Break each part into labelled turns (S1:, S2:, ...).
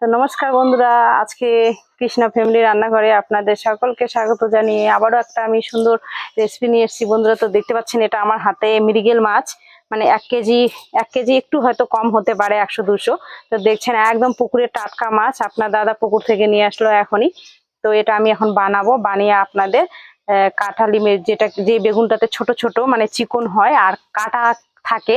S1: তো নমস্কার বন্ধুরা, আজকে কৃষ্ণা ফ্যামিলি রান্নাঘরে আপনাদের সকলকে স্বাগত জানিয়ে আবারও একটা আমি সুন্দর রেসিপি নিয়ে এসেছি। বন্ধুরা, তো দেখতে পাচ্ছেন এটা আমার হাতে মৃগেল মাছ, মানে 1 কেজি একটু হয়তো কম হতে পারে, 100-200। তো দেখছেন একদম পুকুরের টাটকা মাছ, আপনার দাদা পুকুর থেকে নিয়ে আসলো এখনই। তো এটা আমি এখন বানাবো, বানিয়ে আপনাদের কাঁঠালি যে বেগুনটাতে ছোট ছোট মানে চিকন হয় আর কাটা থাকে,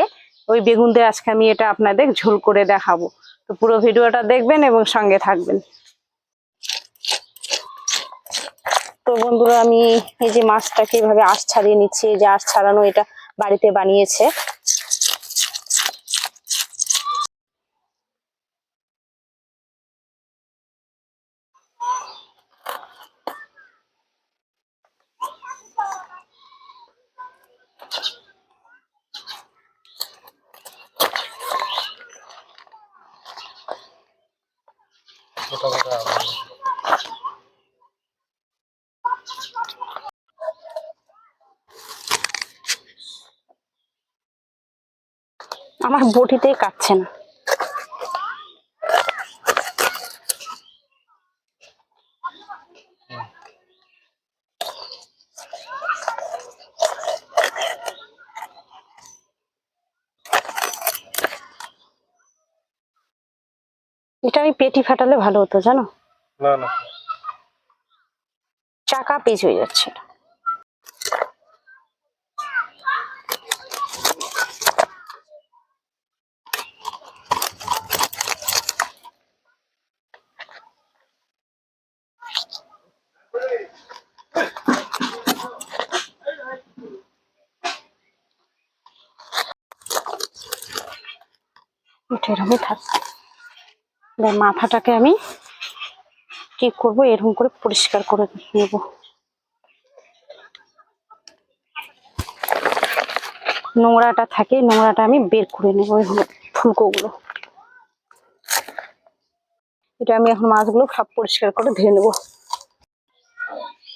S1: ওই বেগুন দিয়ে আজকে আমি এটা আপনাদের ঝোল করে দেখাবো। তো পুরো ভিডিওটা দেখবেন এবং সঙ্গে থাকবেন। তো বন্ধুরা, আমি এই যে মাছটাকে এইভাবে আঁশ ছাড়িয়ে নিচ্ছি। এই যে আঁশ ছাড়ানো, এটা বাড়িতে বানিয়েছে। আমার বটিতেই কাটছে না। এটা আমি পেটি ফাটালে ভালো হতো, জানো?
S2: না না,
S1: চাকা পিস হয়ে যাচ্ছে। এরকমই থাক। মাথাটাকে আমি কি করব, এরকম করে পরিষ্কার করে নেব। নোংরাটা থাকে, নোংরাটা আমি বের করে নেবো। ফুলকোগুলো এটা আমি এখন মাছগুলো সব পরিষ্কার করে ধুয়ে নেবো।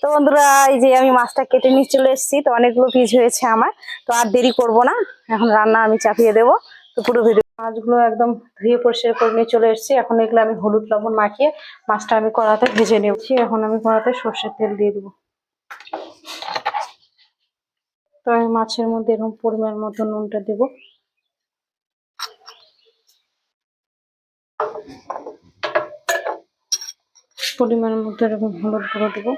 S1: তো বন্ধুরা, এই যে আমি মাছটা কেটে নিয়ে চলে এসেছি। তো অনেকগুলো পিস হয়েছে আমার। তো আর দেরি করব না, এখন রান্না আমি চাপিয়ে দেবো। তো পুরো ভিডিও মাছগুলো একদম ধুয়ে পরিষ্কার করে নিয়ে চলে এসেছি। এখন এগুলো আমি হলুদ লবণ মাখিয়ে মাছটা আমি কড়াতে ভেজে নিচ্ছি। এখন আমি কড়াতে সর্ষের তেল দিয়ে দেবো। তো আমি মাছের মধ্যে এরকম পরিমাণ মতো নুনটা দেবো। পরিমাণ মতো এরকম হলুদ গুঁড়ো দেবো।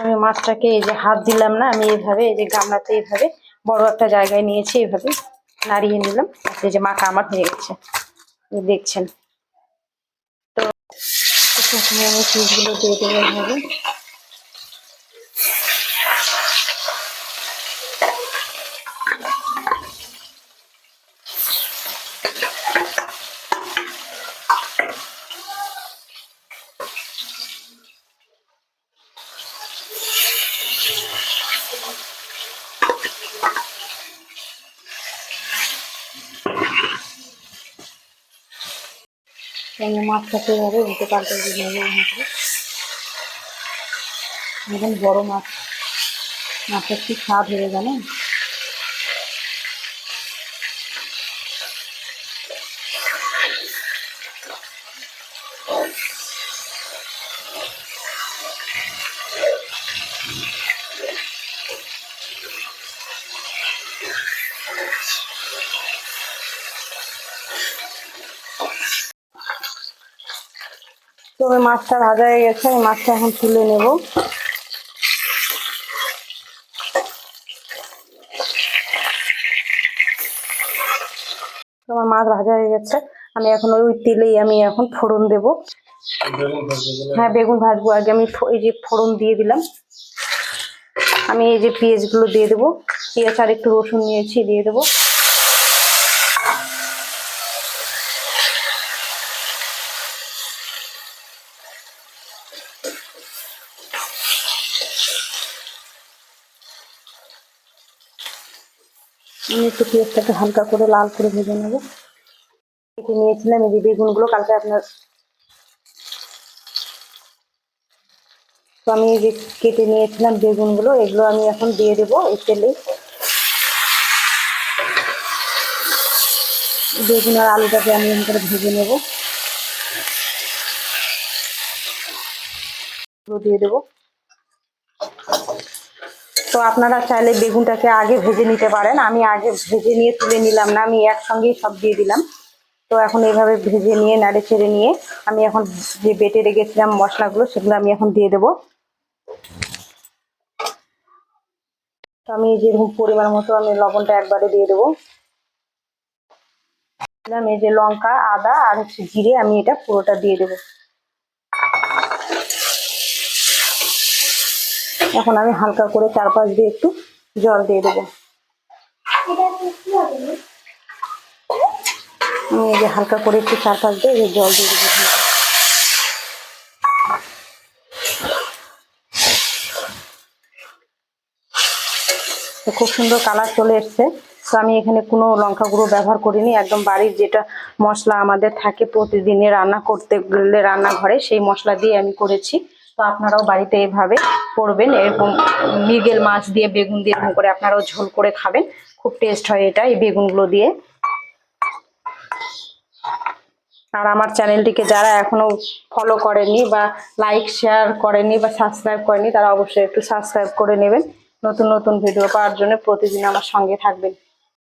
S1: আমি মাছটাকে এই যে হাত দিলাম না, আমি এইভাবে এই যে গামলাতে এইভাবে বড় একটা জায়গায় নিয়েছি, এইভাবে নাড়িয়ে নিলাম। এই যে মাখা আমার হয়ে গেছে, দেখছেন। তো প্রথমে আমি পিসগুলো দিয়ে দেবো এইভাবে। আমি মাছটাকে এভাবে উল্টে পাল্টে দিয়ে দেবো। এখন বড় মাছ, মাছের কি স্বাদ হয়ে জানে। তো ওই মাছটা ভাজা হয়ে গেছে, এই মাছটা এখন তুলে নেব। আমার মাছ ভাজা হয়ে গেছে, আমি এখন ওই তেলেই আমি এখন ফোড়ন দেব। হ্যাঁ, বেগুন ভাজবো আগে। আমি এই যে ফোড়ন দিয়ে দিলাম। আমি এই যে পেঁয়াজগুলো দিয়ে দেবো। পেঁয়াজ আর একটু রসুন নিয়েছি, দিয়ে দেবো। আমি একটু পেঁয়াজটাকে হালকা করে লাল করে ভেজে নেবো। কেটে নিয়েছিলাম এই যে বেগুনগুলো কালকে আপনার। তো আমি এই যে কেটে নিয়েছিলাম বেগুনগুলো, এগুলো আমি এখন দিয়ে দেবো এই তেলে। বেগুন আর আলুটাকে আমি এরকম করে ভেজে নেব, দিয়ে দেবো। তো আপনারা চাইলে বেগুনটাকে আগে ভেজে নিতে পারেন, আমি আগে ভেজে নিয়ে তুলে নিলাম না, আমি একসঙ্গেই সব দিয়ে দিলাম। তো এখন এইভাবে ভেজে নিয়ে নাড়ে চেড়ে নিয়ে আমি এখন যে বেটে রেখেছিলাম মশলাগুলো সেগুলো আমি এখন দিয়ে দেবো। তো আমি যেরকম পরিমাণ মতো আমি লবণটা একবারে দিয়ে দেবো। এই যে লঙ্কা, আদা আর হচ্ছে জিরে, আমি এটা পুরোটা দিয়ে দেবো। এখন আমি হালকা করে চারপাশ দিয়ে একটু জল দিয়ে দেবো। আমি এই যে হালকা করে একটু চারপাশ দিয়ে জল দিয়ে দেবো। খুব সুন্দর কালার চলে এসছে। তো আমি এখানে কোনো লঙ্কা গুঁড়ো ব্যবহার করিনি, একদম বাড়ির যেটা মশলা আমাদের থাকে প্রতিদিনে রান্না করতে গেলে রান্নাঘরে, সেই মশলা দিয়ে আমি করেছি। তো আপনারাও বাড়িতে এভাবে করবেন, এরকম মৃগেল মাছ দিয়ে বেগুন দিয়ে এরকম করে আপনারাও ঝোল করে খাবেন, খুব টেস্ট হয় এটা এই বেগুনগুলো দিয়ে। আর আমার চ্যানেলটিকে যারা এখনো ফলো করেনি বা লাইক শেয়ার করেনি বা সাবস্ক্রাইব করেনি, তারা অবশ্যই একটু সাবস্ক্রাইব করে নেবেন নতুন নতুন ভিডিও পাওয়ার জন্য, প্রতিদিন আমার সঙ্গে থাকবেন।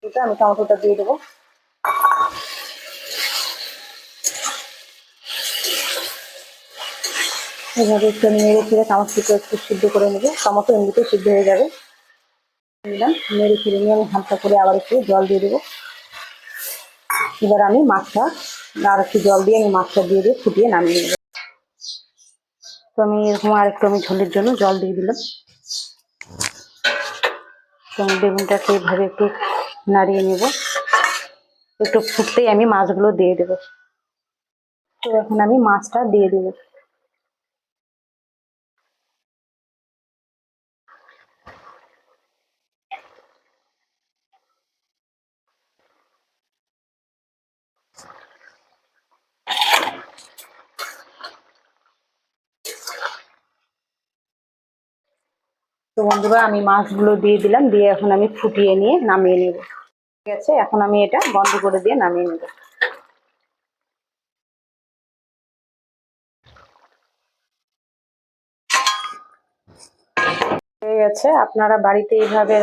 S1: এটা আমি টমেটোটা দিয়ে দেবো। এভাবে একটু নেড়ে ফিরে টমেটোটা একটু সিদ্ধ করে নেবো, টমেটো এমনিতে সিদ্ধ হয়ে যাবে। নিলাম, নেড়ে ফিরে নিয়ে আমি হালকা করে আবার একটু জল দিয়ে দেবো। এবার আমি মাছটা আর একটু জল দিয়ে আমি মাছটা দিয়ে ফুটিয়ে নামিয়ে নেবো। তো আমি এরকম আর একটু আমি ঝোলের জন্য জল দিয়ে দিলাম। তো আমি বেগুনটাকে এইভাবে একটু নাড়িয়ে নেব, একটু ফুটতেই আমি মাছগুলো দিয়ে দেবো। তো এখন আমি মাছটা দিয়ে দেবো। তো বন্ধুরা আমি মাছগুলো দিয়ে দিলাম, দিয়ে এখন আমি ফুটিয়ে নিয়ে নামিয়ে নেব। ঠিক আছে, এখন আমি এটা বন্ধ করে দিয়ে নামিয়ে নেব। হয়ে গেছে, আপনারা বাড়িতে এইভাবে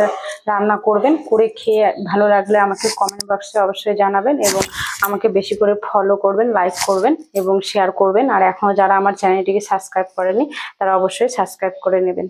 S1: রান্না করবেন, করে খেয়ে ভালো লাগলে আমাকে কমেন্ট বক্সে অবশ্যই জানাবেন, এবং আমাকে বেশি করে ফলো করবেন, লাইক করবেন এবং শেয়ার করবেন। আর এখনো যারা আমার চ্যানেলটিকে সাবস্ক্রাইব করেনি তারা অবশ্যই সাবস্ক্রাইব করে নেবেন।